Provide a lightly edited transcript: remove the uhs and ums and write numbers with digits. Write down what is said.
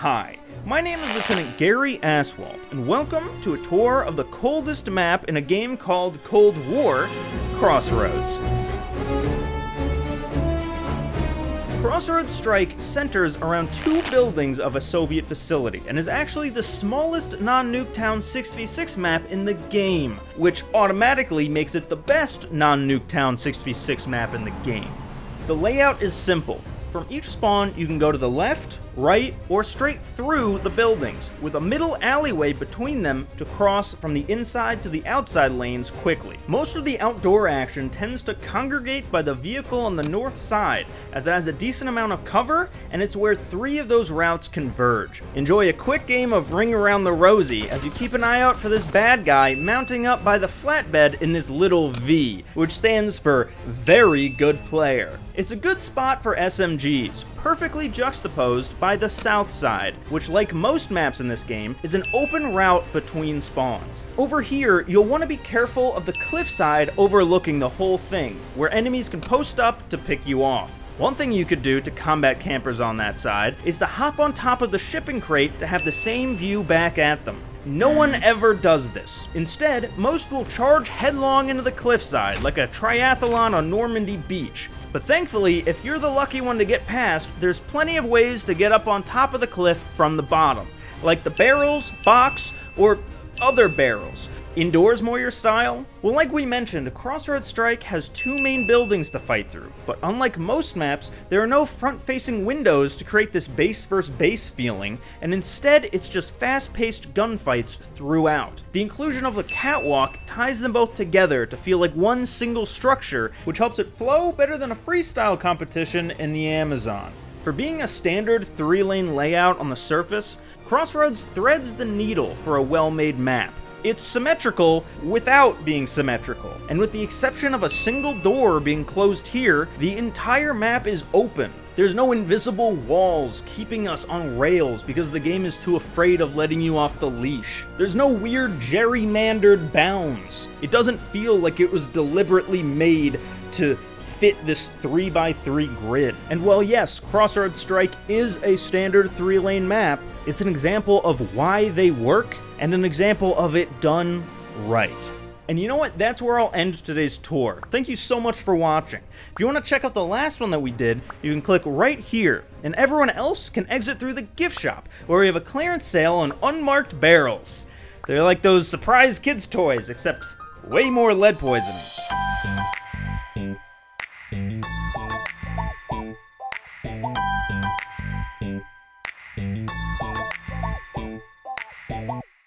Hi, my name is Lieutenant Gary Aswalt, and welcome to a tour of the coldest map in a game called Cold War, Crossroads. Crossroads Strike centers around two buildings of a Soviet facility, and is actually the smallest non-Nuketown 6v6 map in the game, which automatically makes it the best non-Nuketown 6v6 map in the game. The layout is simple. From each spawn, you can go to the left, right, or straight through the buildings, with a middle alleyway between them to cross from the inside to the outside lanes quickly. Most of the outdoor action tends to congregate by the vehicle on the north side, as it has a decent amount of cover, and it's where three of those routes converge. Enjoy a quick game of Ring Around the Rosie as you keep an eye out for this bad guy mounting up by the flatbed in this little V, which stands for Very Good Player. It's a good spot for SMGs, perfectly juxtaposed by the south side, which, like most maps in this game, is an open route between spawns. Over here, you'll want to be careful of the cliffside overlooking the whole thing, where enemies can post up to pick you off. One thing you could do to combat campers on that side is to hop on top of the shipping crate to have the same view back at them. No one ever does this. Instead, most will charge headlong into the cliffside like a triathlon on Normandy Beach. But thankfully, if you're the lucky one to get past, there's plenty of ways to get up on top of the cliff from the bottom, like the barrels, box, or other barrels. Indoors more your style? Well, like we mentioned, Crossroads Strike has two main buildings to fight through, but unlike most maps, there are no front-facing windows to create this base versus base feeling, and instead it's just fast-paced gunfights throughout. The inclusion of the catwalk ties them both together to feel like one single structure, which helps it flow better than a freestyle competition in the Amazon. For being a standard 3-lane layout on the surface, Crossroads threads the needle for a well-made map. It's symmetrical without being symmetrical, and with the exception of a single door being closed here, the entire map is open. There's no invisible walls keeping us on rails because the game is too afraid of letting you off the leash. There's no weird gerrymandered bounds. It doesn't feel like it was deliberately made to fit this 3x3 grid. And while yes, Crossroads Strike is a standard 3-lane map, it's an example of why they work and an example of it done right. And you know what? That's where I'll end today's tour. Thank you so much for watching. If you want to check out the last one that we did, you can click right here, and everyone else can exit through the gift shop, where we have a clearance sale on unmarked barrels. They're like those surprise kids toys, except way more lead poisoning.